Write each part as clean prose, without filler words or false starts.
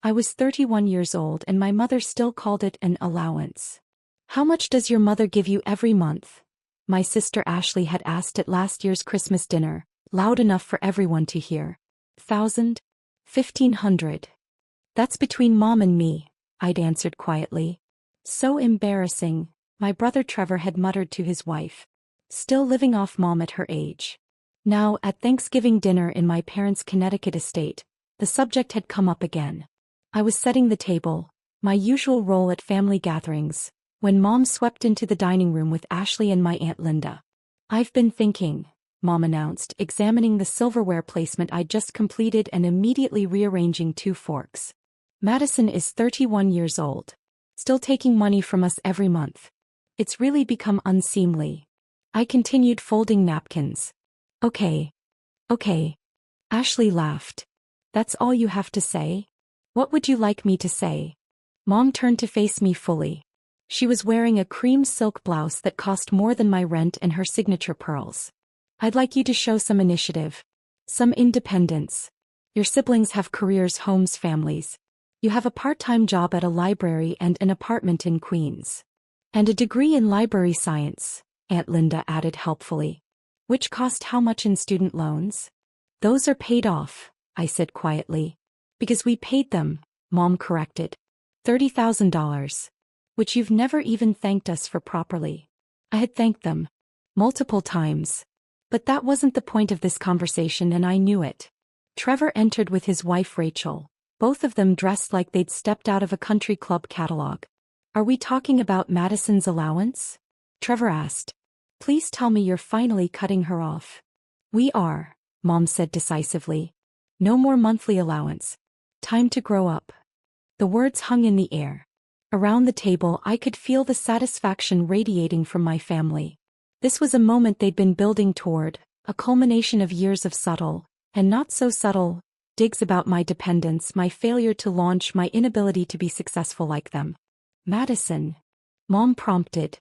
I was 31 years old and my mother still called it an allowance. How much does your mother give you every month? My sister Ashley had asked at last year's Christmas dinner, loud enough for everyone to hear. 1,000? 1,500. That's between Mom and me, I'd answered quietly. So embarrassing, my brother Trevor had muttered to his wife. Still living off Mom at her age. Now, at Thanksgiving dinner in my parents' Connecticut estate, the subject had come up again. I was setting the table, my usual role at family gatherings, when Mom swept into the dining room with Ashley and my Aunt Linda. I've been thinking, Mom announced, examining the silverware placement I'd just completed and immediately rearranging 2 forks. Madison is 31 years old. Still taking money from us every month. It's really become unseemly. I continued folding napkins. Okay. Ashley laughed. That's all you have to say? What would you like me to say? Mom turned to face me fully. She was wearing a cream silk blouse that cost more than my rent and her signature pearls. I'd like you to show some initiative. Some independence. Your siblings have careers, homes, families. You have a part-time job at a library and an apartment in Queens. And a degree in library science, Aunt Linda added helpfully. Which cost how much in student loans? Those are paid off, I said quietly. Because we paid them, Mom corrected. $30,000. Which you've never even thanked us for properly. I had thanked them. Multiple times. But that wasn't the point of this conversation and I knew it. Trevor entered with his wife Rachel, both of them dressed like they'd stepped out of a country club catalog. Are we talking about Madison's allowance? Trevor asked. Please tell me you're finally cutting her off. We are, Mom said decisively. No more monthly allowance. Time to grow up. The words hung in the air. Around the table I could feel the satisfaction radiating from my family. This was a moment they'd been building toward, a culmination of years of subtle, and not so subtle, digs about my dependence, my failure to launch, my inability to be successful like them. Madison. Mom prompted.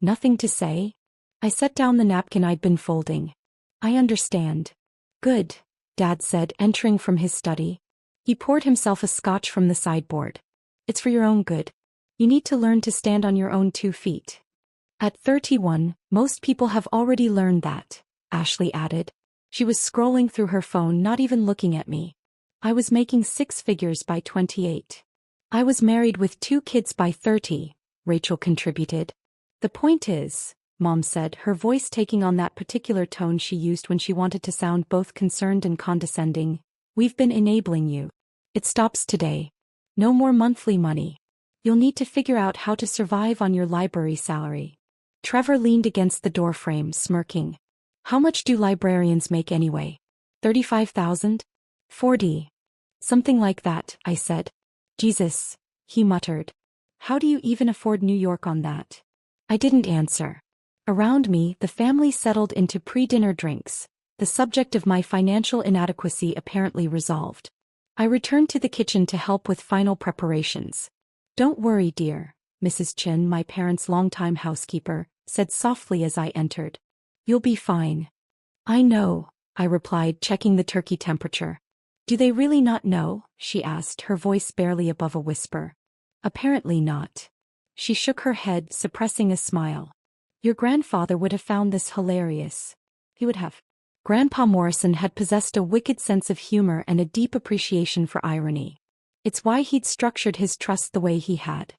Nothing to say? I set down the napkin I'd been folding. I understand. Good, Dad said, entering from his study. He poured himself a scotch from the sideboard. It's for your own good. You need to learn to stand on your own 2 feet. At 31, most people have already learned that, Ashley added. She was scrolling through her phone, not even looking at me. I was making 6 figures by 28. I was married with 2 kids by 30, Rachel contributed. The point is, Mom said, her voice taking on that particular tone she used when she wanted to sound both concerned and condescending, we've been enabling you. It stops today. No more monthly money. You'll need to figure out how to survive on your library salary. Trevor leaned against the doorframe, smirking. How much do librarians make anyway? 35,000? 40. Something like that, I said. Jesus, he muttered. How do you even afford New York on that? I didn't answer. Around me, the family settled into pre-dinner drinks, the subject of my financial inadequacy apparently resolved. I returned to the kitchen to help with final preparations. Don't worry, dear, Mrs. Chin, my parents' longtime housekeeper, said softly as I entered. You'll be fine. I know, I replied, checking the turkey temperature. Do they really not know? She asked, her voice barely above a whisper. Apparently not. She shook her head, suppressing a smile. Your grandfather would have found this hilarious. He would have. Grandpa Morrison had possessed a wicked sense of humor and a deep appreciation for irony. It's why he'd structured his trust the way he had.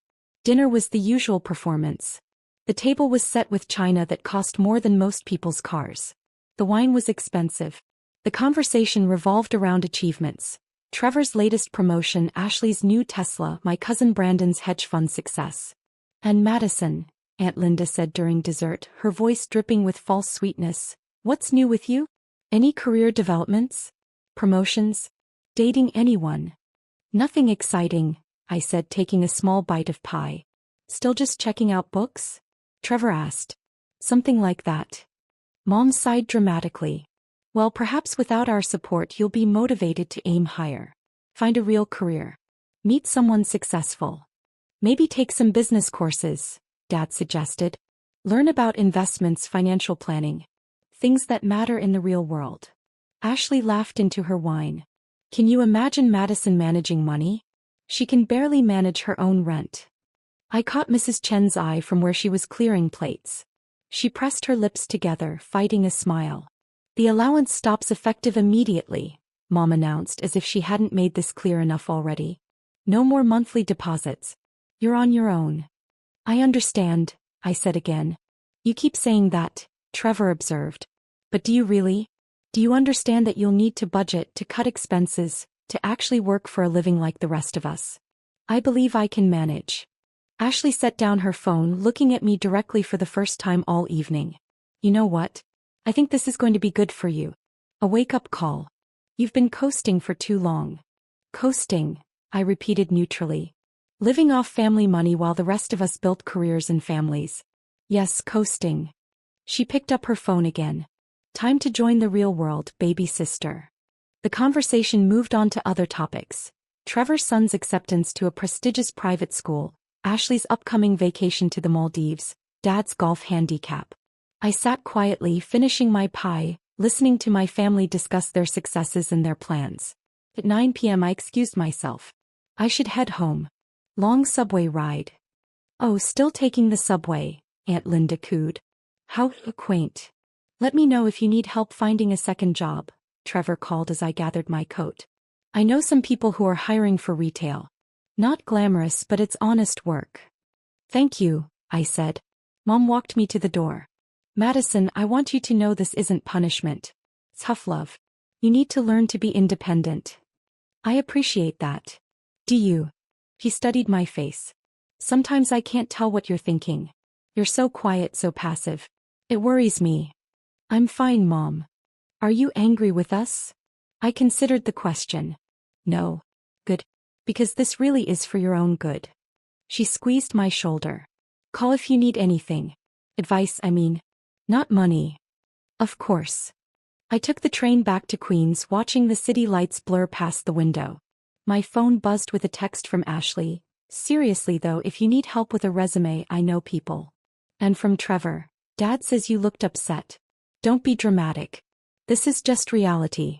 Dinner was the usual performance. The table was set with china that cost more than most people's cars. The wine was expensive. The conversation revolved around achievements. Trevor's latest promotion, Ashley's new Tesla, my cousin Brandon's hedge fund success. And Madison, Aunt Linda said during dessert, her voice dripping with false sweetness. What's new with you? Any career developments? Promotions? Dating anyone? Nothing exciting, I said, taking a small bite of pie. Still just checking out books? Trevor asked. Something like that. Mom sighed dramatically. Well, perhaps without our support you'll be motivated to aim higher. Find a real career. Meet someone successful. Maybe take some business courses, Dad suggested. Learn about investments, financial planning. Things that matter in the real world. Ashley laughed into her wine. Can you imagine Madison managing money? She can barely manage her own rent. I caught Mrs. Chen's eye from where she was clearing plates. She pressed her lips together, fighting a smile. The allowance stops effective immediately, Mom announced as if she hadn't made this clear enough already. No more monthly deposits. You're on your own. I understand, I said again. You keep saying that, Trevor observed. But do you really? Do you understand that you'll need to budget, to cut expenses, to actually work for a living like the rest of us? I believe I can manage. Ashley set down her phone, looking at me directly for the first time all evening. You know what? I think this is going to be good for you. A wake-up call. You've been coasting for too long. Coasting, I repeated neutrally. Living off family money while the rest of us built careers and families. Yes, coasting. She picked up her phone again. Time to join the real world, baby sister. The conversation moved on to other topics. Trevor's son's acceptance to a prestigious private school, Ashley's upcoming vacation to the Maldives, Dad's golf handicap. I sat quietly, finishing my pie, listening to my family discuss their successes and their plans. At 9 p.m. I excused myself. I should head home. Long subway ride. Oh, still taking the subway, Aunt Linda cooed. How quaint. Let me know if you need help finding a second job, Trevor called as I gathered my coat. I know some people who are hiring for retail. Not glamorous, but it's honest work. Thank you, I said. Mom walked me to the door. Madison, I want you to know this isn't punishment. Tough love. You need to learn to be independent. I appreciate that. Do you? He studied my face. Sometimes I can't tell what you're thinking. You're so quiet, so passive. It worries me. I'm fine, Mom. Are you angry with us? I considered the question. No. Good. Because this really is for your own good. She squeezed my shoulder. Call if you need anything. Advice, I mean. Not money. Of course. I took the train back to Queens, watching the city lights blur past the window. My phone buzzed with a text from Ashley. Seriously though, if you need help with a resume, I know people. And from Trevor. Dad says you looked upset. Don't be dramatic. This is just reality.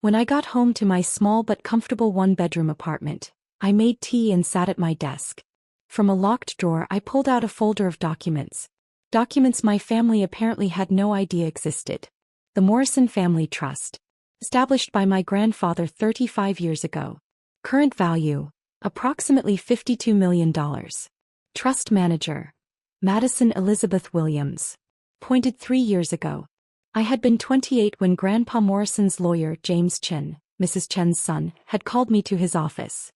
When I got home to my small but comfortable one-bedroom apartment, I made tea and sat at my desk. From a locked drawer I pulled out a folder of documents. Documents my family apparently had no idea existed. The Morrison Family Trust. Established by my grandfather 35 years ago. Current value, approximately $52 million. Trust manager, Madison Elizabeth Williams. Appointed 3 years ago. I had been 28 when Grandpa Morrison's lawyer, James Chen, Mrs. Chen's son, had called me to his office.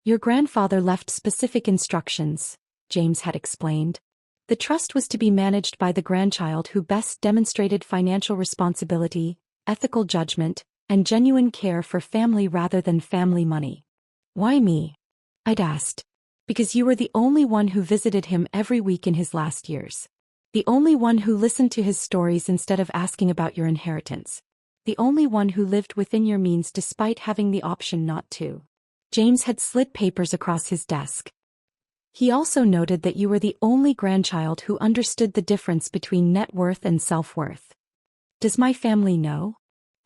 Your grandfather left specific instructions, James had explained. The trust was to be managed by the grandchild who best demonstrated financial responsibility, ethical judgment, and genuine care for family rather than family money. Why me? I'd asked. Because you were the only one who visited him every week in his last years. The only one who listened to his stories instead of asking about your inheritance. The only one who lived within your means despite having the option not to. James had slid papers across his desk. He also noted that you were the only grandchild who understood the difference between net worth and self-worth. Does my family know?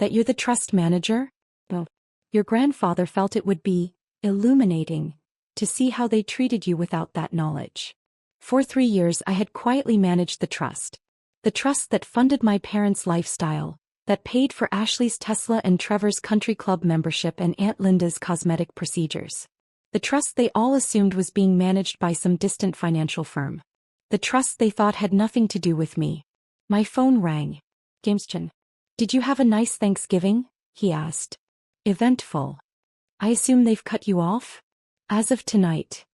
That you're the trust manager? Well, your grandfather felt it would be illuminating to see how they treated you without that knowledge. For 3 years I had quietly managed the trust. The trust that funded my parents' lifestyle, that paid for Ashley's Tesla and Trevor's country club membership and Aunt Linda's cosmetic procedures. The trust they all assumed was being managed by some distant financial firm. The trust they thought had nothing to do with me. My phone rang. James Chen. Did you have a nice Thanksgiving? He asked. Eventful. I assume they've cut you off? As of tonight.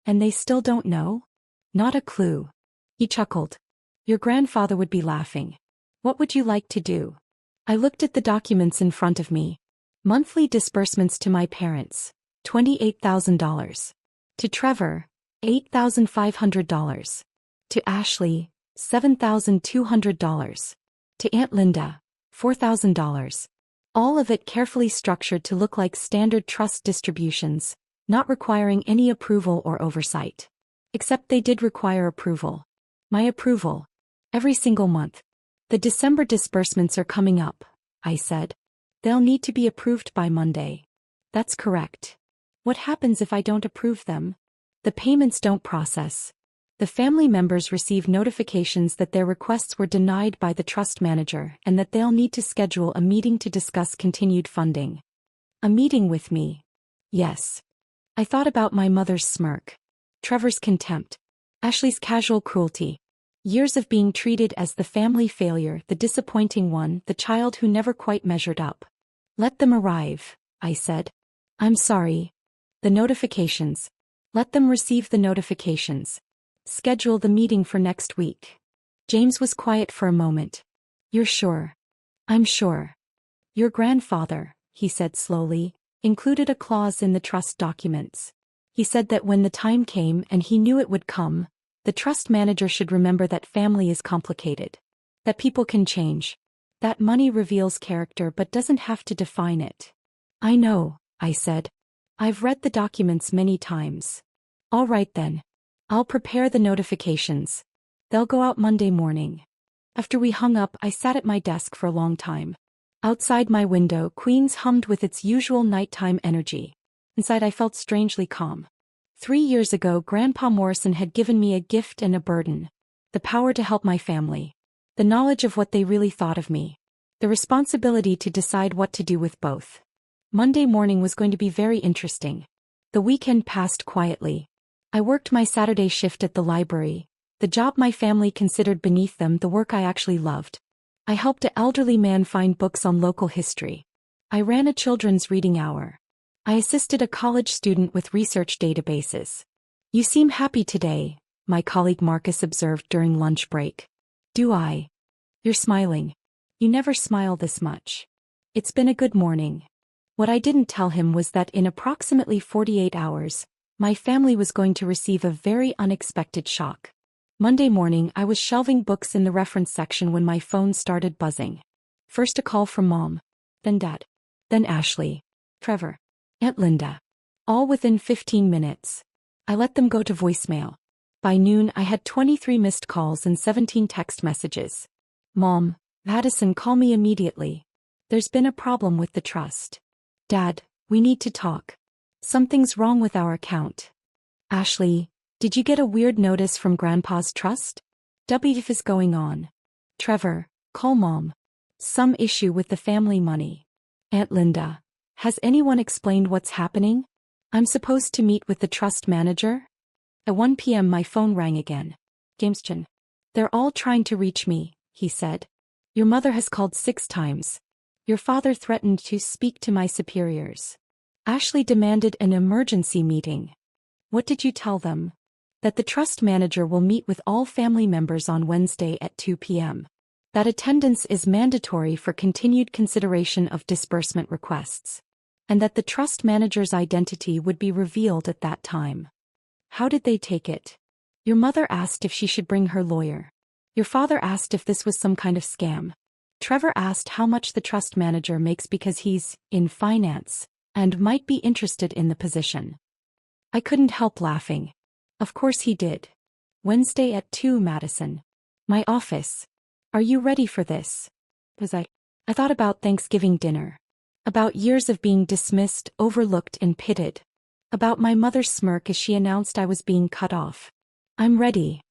And they still don't know? Not a clue. He chuckled. Your grandfather would be laughing. What would you like to do? I looked at the documents in front of me. Monthly disbursements to my parents, $28,000. To Trevor, $8,500. To Ashley, $7,200. To Aunt Linda, $4,000. All of it carefully structured to look like standard trust distributions, not requiring any approval or oversight. Except they did require approval. My approval. Every single month. The December disbursements are coming up, I said. They'll need to be approved by Monday. That's correct. What happens if I don't approve them? The payments don't process. The family members receive notifications that their requests were denied by the trust manager and that they'll need to schedule a meeting to discuss continued funding. A meeting with me? Yes. I thought about my mother's smirk. Trevor's contempt. Ashley's casual cruelty. Years of being treated as the family failure, the disappointing one, the child who never quite measured up. Let them arrive, I said. I'm sorry. The notifications. Let them receive the notifications. Schedule the meeting for next week. James was quiet for a moment. You're sure? I'm sure. Your grandfather, he said slowly, included a clause in the trust documents. He said that when the time came, and he knew it would come, the trust manager should remember that family is complicated. That people can change. That money reveals character but doesn't have to define it. I know, I said. I've read the documents many times. All right then. I'll prepare the notifications. They'll go out Monday morning. After we hung up, I sat at my desk for a long time. Outside my window, Queens hummed with its usual nighttime energy. Inside I felt strangely calm. 3 years ago, Grandpa Morrison had given me a gift and a burden. The power to help my family. The knowledge of what they really thought of me. The responsibility to decide what to do with both. Monday morning was going to be very interesting. The weekend passed quietly. I worked my Saturday shift at the library, the job my family considered beneath them, the work I actually loved. I helped an elderly man find books on local history. I ran a children's reading hour. I assisted a college student with research databases. You seem happy today, my colleague Marcus observed during lunch break. Do I? You're smiling. You never smile this much. It's been a good morning. What I didn't tell him was that in approximately 48 hours, my family was going to receive a very unexpected shock. Monday morning, I was shelving books in the reference section when my phone started buzzing. First a call from Mom, then Dad, then Ashley, Trevor, Aunt Linda. All within 15 minutes. I let them go to voicemail. By noon, I had 23 missed calls and 17 text messages. Mom, Madison, call me immediately. There's been a problem with the trust. Dad, we need to talk. Something's wrong with our account. Ashley, did you get a weird notice from Grandpa's trust? What is going on? Trevor, call Mom. Some issue with the family money. Aunt Linda, has anyone explained what's happening? I'm supposed to meet with the trust manager? At 1 p.m. my phone rang again. James Chin. They're all trying to reach me, he said. Your mother has called 6 times. Your father threatened to speak to my superiors. Ashley demanded an emergency meeting. What did you tell them? That the trust manager will meet with all family members on Wednesday at 2 p.m. That attendance is mandatory for continued consideration of disbursement requests. And that the trust manager's identity would be revealed at that time. How did they take it? Your mother asked if she should bring her lawyer. Your father asked if this was some kind of scam. Trevor asked how much the trust manager makes because he's in finance and might be interested in the position. I couldn't help laughing. Of course he did. Wednesday at 2, Madison. My office. Are you ready for this? I thought about Thanksgiving dinner. About years of being dismissed, overlooked and pitted. About my mother's smirk as she announced I was being cut off. I'm ready.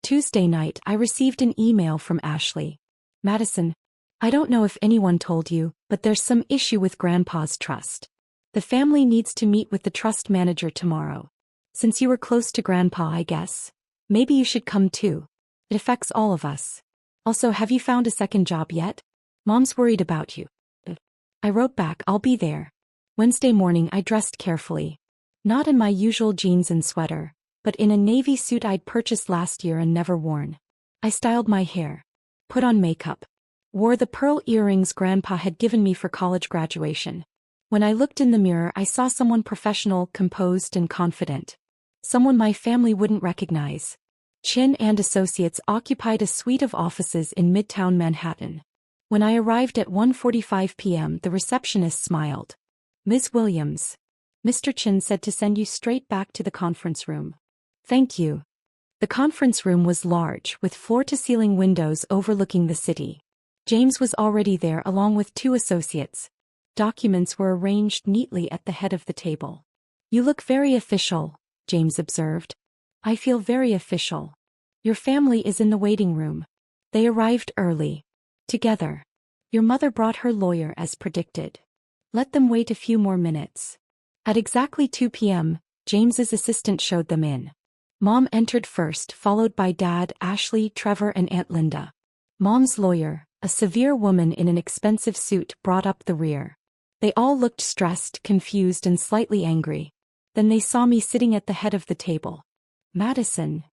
Tuesday night I received an email from Ashley. Madison, I don't know if anyone told you, but there's some issue with Grandpa's trust. The family needs to meet with the trust manager tomorrow. Since you were close to Grandpa, I guess. Maybe you should come too. It affects all of us. Also, have you found a second job yet? Mom's worried about you. I wrote back, I'll be there. Wednesday morning I dressed carefully. Not in my usual jeans and sweater, but in a navy suit I'd purchased last year and never worn. I styled my hair. Put on makeup. Wore the pearl earrings Grandpa had given me for college graduation. When I looked in the mirror I saw someone professional, composed and confident. Someone my family wouldn't recognize. Chin and Associates occupied a suite of offices in Midtown Manhattan. When I arrived at 1:45 p.m. the receptionist smiled. Ms. Williams. Mr. Chin said to send you straight back to the conference room. Thank you. The conference room was large, with floor-to-ceiling windows overlooking the city. James was already there along with 2 associates. Documents were arranged neatly at the head of the table. You look very official, James observed. I feel very official. Your family is in the waiting room. They arrived early. Together. Your mother brought her lawyer as predicted. Let them wait a few more minutes. At exactly 2 p.m., James's assistant showed them in. Mom entered first, followed by Dad, Ashley, Trevor, and Aunt Linda. Mom's lawyer, a severe woman in an expensive suit, brought up the rear. They all looked stressed, confused, and slightly angry. Then they saw me sitting at the head of the table. Madison.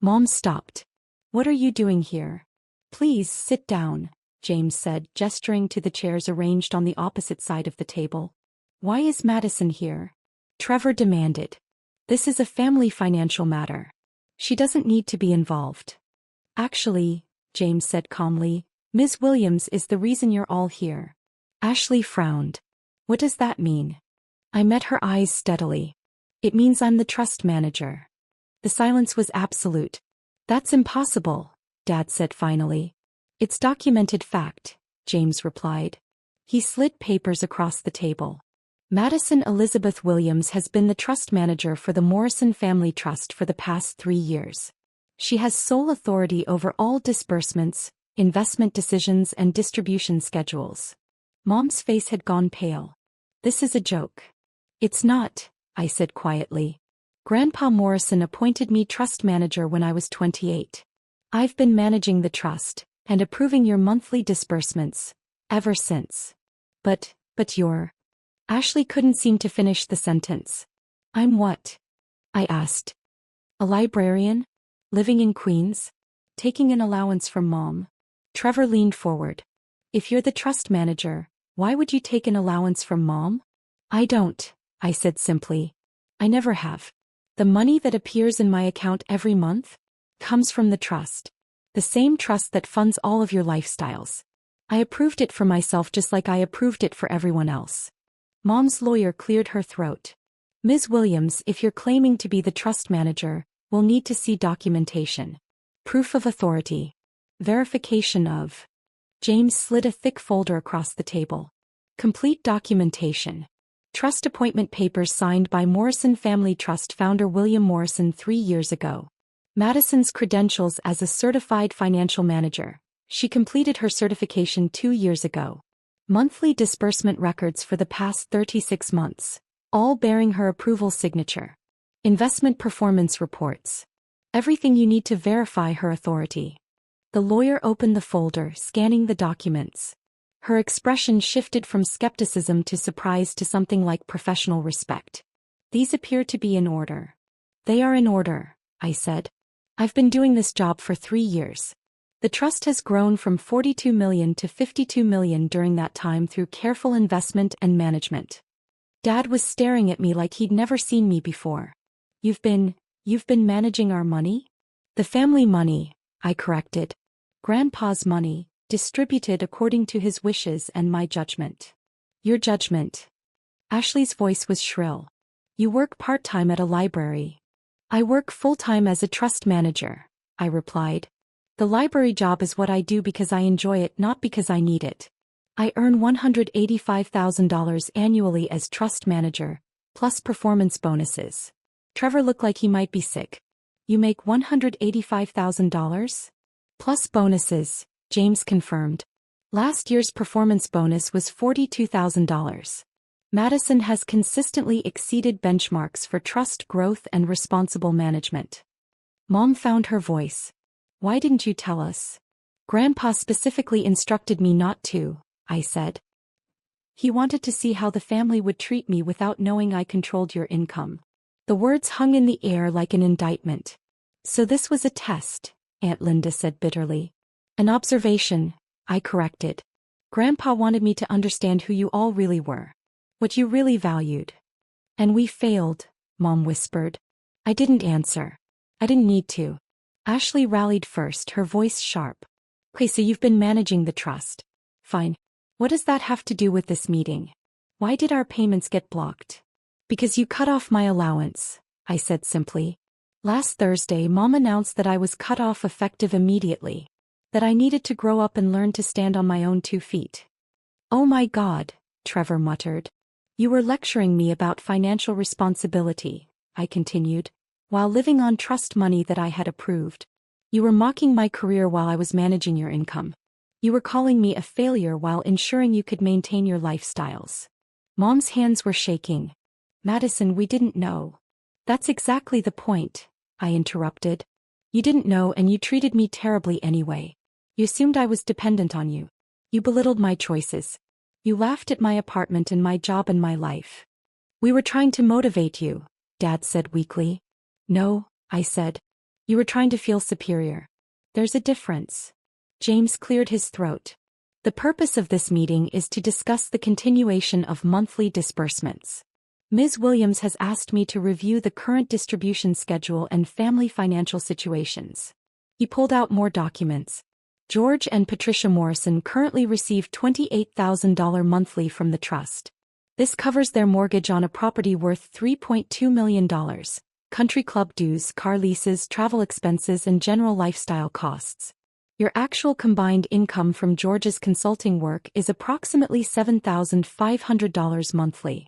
Mom stopped. What are you doing here? Please sit down, James said, gesturing to the chairs arranged on the opposite side of the table. Why is Madison here? Trevor demanded. This is a family financial matter. She doesn't need to be involved. Actually, James said calmly, Ms. Williams is the reason you're all here. Ashley frowned. What does that mean? I met her eyes steadily. It means I'm the trust manager. The silence was absolute. That's impossible, Dad said finally. It's documented fact, James replied. He slid papers across the table. Madison Elizabeth Williams has been the trust manager for the Morrison Family Trust for the past 3 years. She has sole authority over all disbursements, investment decisions, and distribution schedules. Mom's face had gone pale. This is a joke. It's not, I said quietly. Grandpa Morrison appointed me trust manager when I was 28. I've been managing the trust and approving your monthly disbursements ever since. But you're... Ashley couldn't seem to finish the sentence. I'm what? I asked. A librarian? Living in Queens? Taking an allowance from Mom? Trevor leaned forward. If you're the trust manager, why would you take an allowance from Mom? I don't, I said simply. I never have. The money that appears in my account every month comes from the trust. The same trust that funds all of your lifestyles. I approved it for myself just like I approved it for everyone else. Mom's lawyer cleared her throat. Ms. Williams, if you're claiming to be the trust manager, we'll need to see documentation. Proof of authority. Verification of. James slid a thick folder across the table. Complete documentation. Trust appointment papers signed by Morrison Family Trust founder William Morrison 3 years ago. Madison's credentials as a certified financial manager. She completed her certification 2 years ago. Monthly disbursement records for the past 36 months, all bearing her approval signature. Investment performance reports. Everything you need to verify her authority. The lawyer opened the folder, scanning the documents. Her expression shifted from skepticism to surprise to something like professional respect. These appear to be in order. They are in order, I said. I've been doing this job for 3 years. The trust has grown from 42 million to 52 million during that time through careful investment and management. Dad was staring at me like he'd never seen me before. You've been managing our money? The family money, I corrected. Grandpa's money, distributed according to his wishes and my judgment. Your judgment. Ashley's voice was shrill. You work part-time at a library. I work full-time as a trust manager, I replied. The library job is what I do because I enjoy it, not because I need it. I earn $185,000 annually as trust manager, plus performance bonuses. Trevor looked like he might be sick. You make $185,000? Plus bonuses, James confirmed. Last year's performance bonus was $42,000. Madison has consistently exceeded benchmarks for trust growth and responsible management. Mom found her voice. Why didn't you tell us? Grandpa specifically instructed me not to, I said. He wanted to see how the family would treat me without knowing I controlled your income. The words hung in the air like an indictment. So this was a test, Aunt Linda said bitterly. An observation, I corrected. Grandpa wanted me to understand who you all really were. What you really valued. And we failed, Mom whispered. I didn't answer. I didn't need to. Ashley rallied first, her voice sharp. Okay, so you've been managing the trust. Fine. What does that have to do with this meeting? Why did our payments get blocked? Because you cut off my allowance, I said simply. Last Thursday, Mom announced that I was cut off effective immediately. That I needed to grow up and learn to stand on my own 2 feet. Oh my God, Trevor muttered. You were lecturing me about financial responsibility, I continued, while living on trust money that I had approved. You were mocking my career while I was managing your income. You were calling me a failure while ensuring you could maintain your lifestyles. Mom's hands were shaking. Madison, we didn't know. That's exactly the point, I interrupted. You didn't know and you treated me terribly anyway. You assumed I was dependent on you. You belittled my choices. You laughed at my apartment and my job and my life. We were trying to motivate you, Dad said weakly. No, I said. You were trying to feel superior. There's a difference. James cleared his throat. The purpose of this meeting is to discuss the continuation of monthly disbursements. Ms. Williams has asked me to review the current distribution schedule and family financial situations. He pulled out more documents. George and Patricia Morrison currently receive $28,000 monthly from the trust. This covers their mortgage on a property worth $3.2 million, country club dues, car leases, travel expenses, and general lifestyle costs. Your actual combined income from George's consulting work is approximately $7,500 monthly.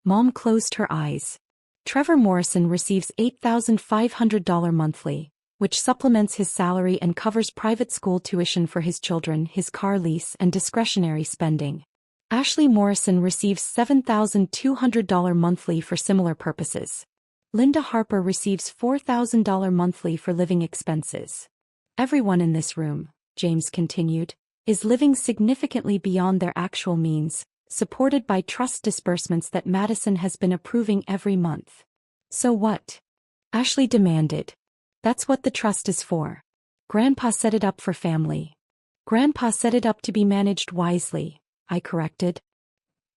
Mom closed her eyes. Trevor Morrison receives $8,500 monthly, which supplements his salary and covers private school tuition for his children, his car lease, and discretionary spending. Ashley Morrison receives $7,200 monthly for similar purposes. Linda Harper receives $4,000 monthly for living expenses. Everyone in this room, James continued, is living significantly beyond their actual means, supported by trust disbursements that Madison has been approving every month. So what? Ashley demanded. That's what the trust is for. Grandpa set it up for family. Grandpa set it up to be managed wisely, I corrected.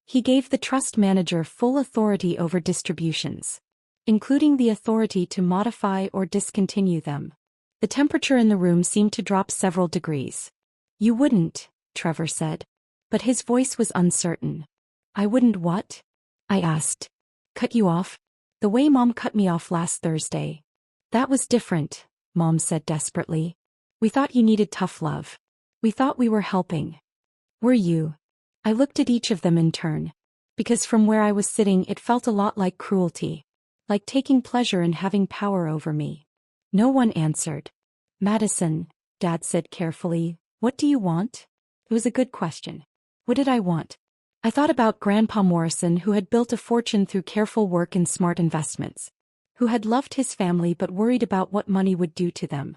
He gave the trust manager full authority over distributions, including the authority to modify or discontinue them. The temperature in the room seemed to drop several degrees. You wouldn't, Trevor said. But his voice was uncertain. I wouldn't what? I asked. Cut you off? The way Mom cut me off last Thursday. That was different, Mom said desperately. We thought you needed tough love. We thought we were helping. Were you? I looked at each of them in turn. Because from where I was sitting it felt a lot like cruelty. Like taking pleasure in having power over me. No one answered. Madison, Dad said carefully, what do you want? It was a good question. What did I want? I thought about Grandpa Morrison, who had built a fortune through careful work and smart investments. Who had loved his family but worried about what money would do to them.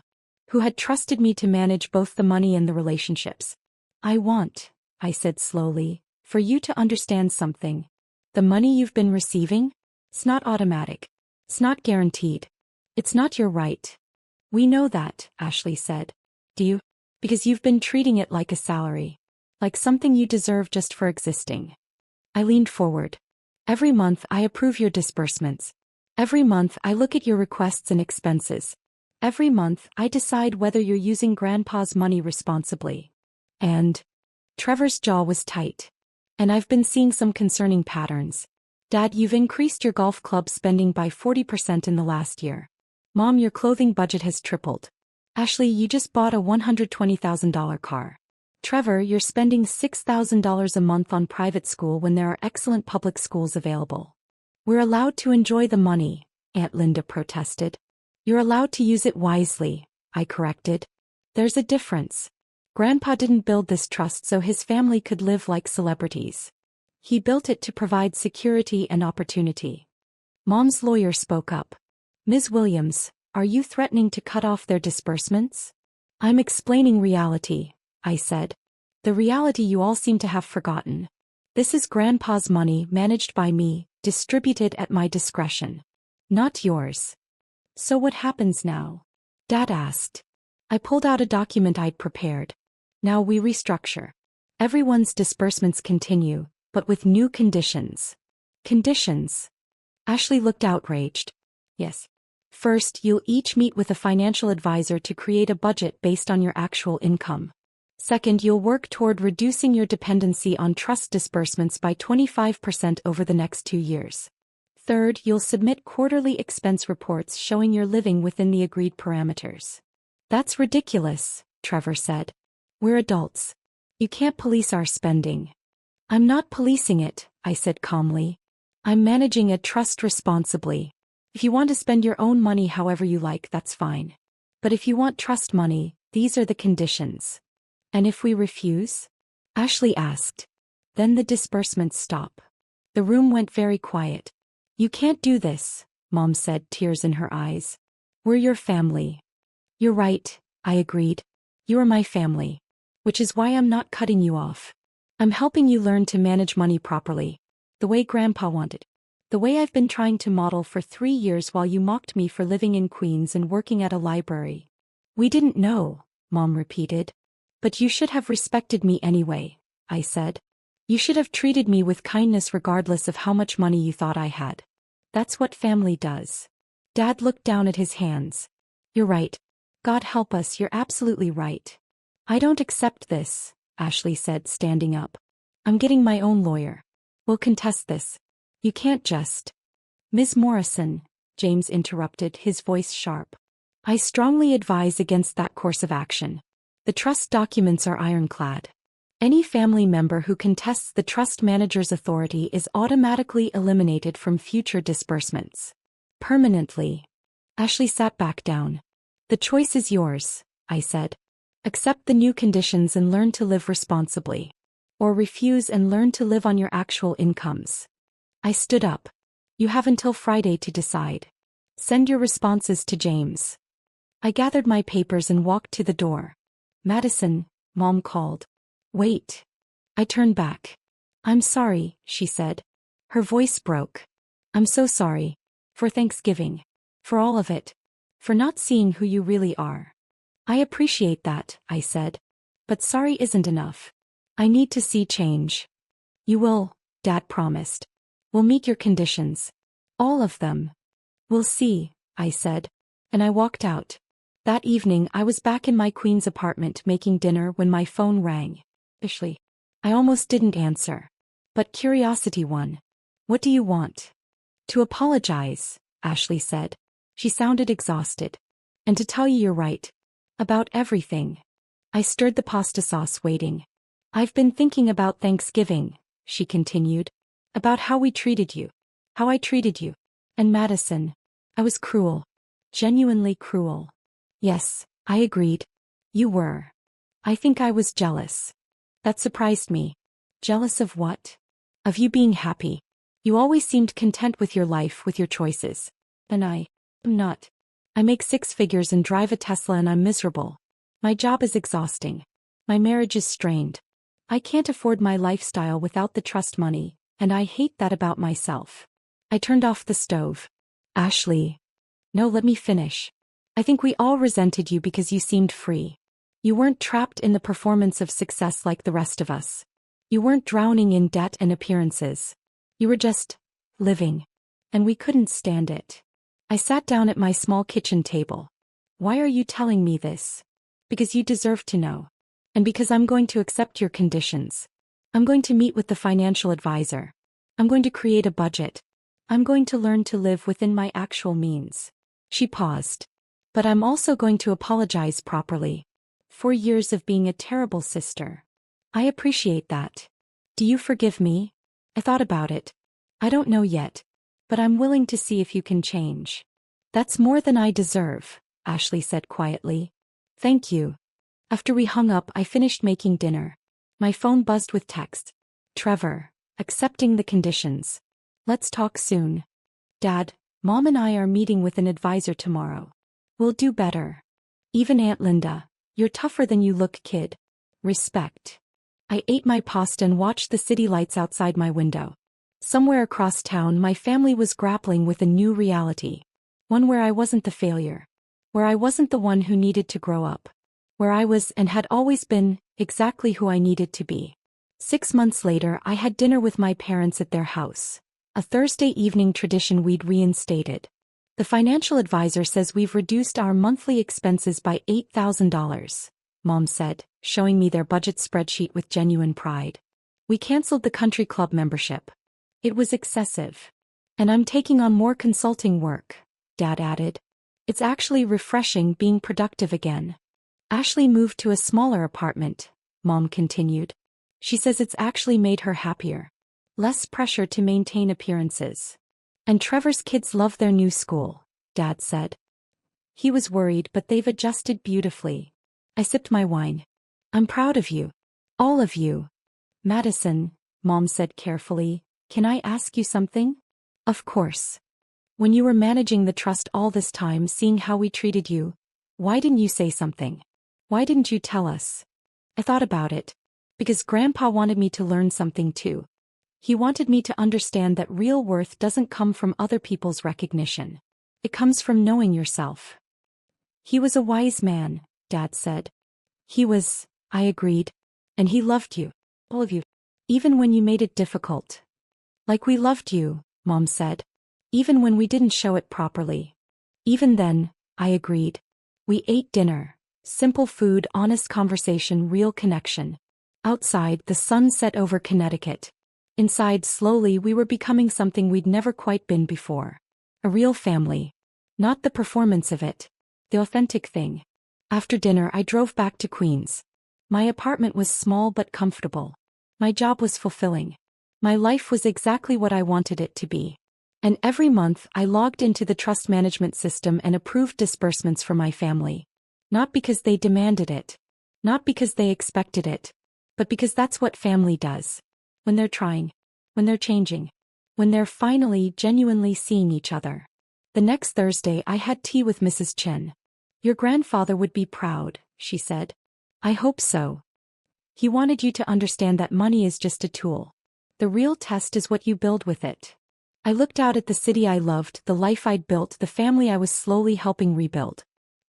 Who had trusted me to manage both the money and the relationships. I want, I said slowly, for you to understand something. The money you've been receiving? It's not automatic. It's not guaranteed. It's not your right. We know that, Ashley said. Do you? Because you've been treating it like a salary. Like something you deserve just for existing. I leaned forward. Every month I approve your disbursements. Every month I look at your requests and expenses. Every month I decide whether you're using Grandpa's money responsibly. And Trevor's jaw was tight. And I've been seeing some concerning patterns. Dad, you've increased your golf club spending by 40% in the last year. Mom, your clothing budget has tripled. Ashley, you just bought a $120,000 car. Trevor, you're spending $6,000 a month on private school when there are excellent public schools available. We're allowed to enjoy the money, Aunt Linda protested. You're allowed to use it wisely, I corrected. There's a difference. Grandpa didn't build this trust so his family could live like celebrities. He built it to provide security and opportunity. Mom's lawyer spoke up. Ms. Williams, are you threatening to cut off their disbursements? I'm explaining reality, I said. The reality you all seem to have forgotten. This is Grandpa's money managed by me, distributed at my discretion. Not yours. So what happens now? Dad asked. I pulled out a document I'd prepared. Now we restructure. Everyone's disbursements continue, but with new conditions. Conditions? Ashley looked outraged. Yes. First, you'll each meet with a financial advisor to create a budget based on your actual income. Second, you'll work toward reducing your dependency on trust disbursements by 25% over the next 2 years. Third, you'll submit quarterly expense reports showing you're living within the agreed parameters. That's ridiculous, Trevor said. We're adults. You can't police our spending. I'm not policing it, I said calmly. I'm managing a trust responsibly. If you want to spend your own money however you like, that's fine. But if you want trust money, these are the conditions. And if we refuse? Ashley asked. Then the disbursements stop. The room went very quiet. You can't do this, Mom said, tears in her eyes. We're your family. You're right, I agreed. You are my family. Which is why I'm not cutting you off. I'm helping you learn to manage money properly. The way Grandpa wanted. The way I've been trying to model for 3 years while you mocked me for living in Queens and working at a library. We didn't know, Mom repeated. But you should have respected me anyway, I said. You should have treated me with kindness regardless of how much money you thought I had. That's what family does. Dad looked down at his hands. You're right. God help us, you're absolutely right. I don't accept this, Ashley said, standing up. I'm getting my own lawyer. We'll contest this. You can't just. Ms. Morrison, James interrupted, his voice sharp. I strongly advise against that course of action. The trust documents are ironclad. Any family member who contests the trust manager's authority is automatically eliminated from future disbursements. Permanently. Ashley sat back down. The choice is yours, I said. Accept the new conditions and learn to live responsibly. Or refuse and learn to live on your actual incomes. I stood up. You have until Friday to decide. Send your responses to James. I gathered my papers and walked to the door. Madison, Mom called. Wait. I turned back. I'm sorry, she said. Her voice broke. I'm so sorry. For Thanksgiving. For all of it. For not seeing who you really are. I appreciate that, I said. But sorry isn't enough. I need to see change. You will, Dad promised. We'll meet your conditions. All of them. We'll see, I said. And I walked out. That evening I was back in my Queens apartment making dinner when my phone rang. Ashley. I almost didn't answer. But curiosity won. What do you want? To apologize, Ashley said. She sounded exhausted. And to tell you you're right. About everything. I stirred the pasta sauce, waiting. I've been thinking about Thanksgiving, she continued. About how we treated you. How I treated you. And Madison. I was cruel. Genuinely cruel. Yes, I agreed. You were. I think I was jealous. That surprised me. Jealous of what? Of you being happy. You always seemed content with your life, with your choices. And I am not. I make 6 figures and drive a Tesla and I'm miserable. My job is exhausting. My marriage is strained. I can't afford my lifestyle without the trust money, and I hate that about myself. I turned off the stove. Ashley. No, let me finish. I think we all resented you because you seemed free. You weren't trapped in the performance of success like the rest of us. You weren't drowning in debt and appearances. You were just living. And we couldn't stand it. I sat down at my small kitchen table. Why are you telling me this? Because you deserve to know. And because I'm going to accept your conditions. I'm going to meet with the financial advisor. I'm going to create a budget. I'm going to learn to live within my actual means. She paused. But I'm also going to apologize properly. 4 years of being a terrible sister. I appreciate that. Do you forgive me? I thought about it. I don't know yet. But I'm willing to see if you can change. That's more than I deserve, Ashley said quietly. Thank you. After we hung up, I finished making dinner. My phone buzzed with text. Trevor, accepting the conditions. Let's talk soon. Dad, Mom and I are meeting with an advisor tomorrow. We'll do better. Even Aunt Linda, you're tougher than you look, kid. Respect. I ate my pasta and watched the city lights outside my window. Somewhere across town, my family was grappling with a new reality. One where I wasn't the failure. Where I wasn't the one who needed to grow up. Where I was and had always been exactly who I needed to be. 6 months later, I had dinner with my parents at their house. A Thursday evening tradition we'd reinstated. The financial advisor says we've reduced our monthly expenses by $8,000, Mom said, showing me their budget spreadsheet with genuine pride. We canceled the country club membership. It was excessive. And I'm taking on more consulting work, Dad added. It's actually refreshing being productive again. Ashley moved to a smaller apartment, Mom continued. She says it's actually made her happier. Less pressure to maintain appearances. And Trevor's kids love their new school, Dad said. He was worried, but they've adjusted beautifully. I sipped my wine. I'm proud of you. All of you. Madison, Mom said carefully, can I ask you something? Of course. When you were managing the trust all this time, seeing how we treated you, why didn't you say something? Why didn't you tell us? I thought about it. Because Grandpa wanted me to learn something too. He wanted me to understand that real worth doesn't come from other people's recognition. It comes from knowing yourself. He was a wise man, Dad said. He was, I agreed. And he loved you. All of you. Even when you made it difficult. Like we loved you, Mom said. Even when we didn't show it properly. Even then, I agreed. We ate dinner. Simple food, honest conversation, real connection. Outside, the sun set over Connecticut. Inside, slowly, we were becoming something we'd never quite been before. A real family. Not the performance of it. The authentic thing. After dinner, I drove back to Queens. My apartment was small but comfortable. My job was fulfilling. My life was exactly what I wanted it to be. And every month, I logged into the trust management system and approved disbursements for my family. Not because they demanded it. Not because they expected it. But because that's what family does. When they're trying. When they're changing. When they're finally, genuinely seeing each other. The next Thursday, I had tea with Mrs. Chen. Your grandfather would be proud, she said. I hope so. He wanted you to understand that money is just a tool. The real test is what you build with it. I looked out at the city I loved, the life I'd built, the family I was slowly helping rebuild.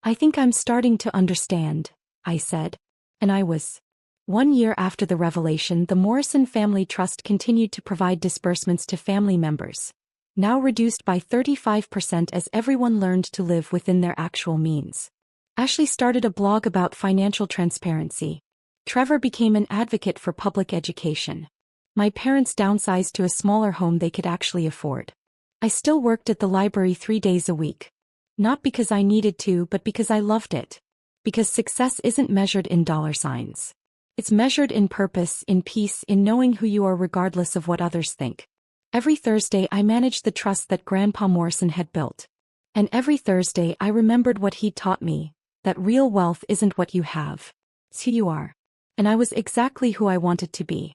I think I'm starting to understand, I said. And I was. 1 year after the revelation, the Morrison Family Trust continued to provide disbursements to family members. Now reduced by 35% as everyone learned to live within their actual means. Ashley started a blog about financial transparency. Trevor became an advocate for public education. My parents downsized to a smaller home they could actually afford. I still worked at the library 3 days a week. Not because I needed to, but because I loved it. Because success isn't measured in dollar signs. It's measured in purpose, in peace, in knowing who you are regardless of what others think. Every Thursday I managed the trust that Grandpa Morrison had built. And every Thursday I remembered what he'd taught me, that real wealth isn't what you have. It's who you are. And I was exactly who I wanted to be.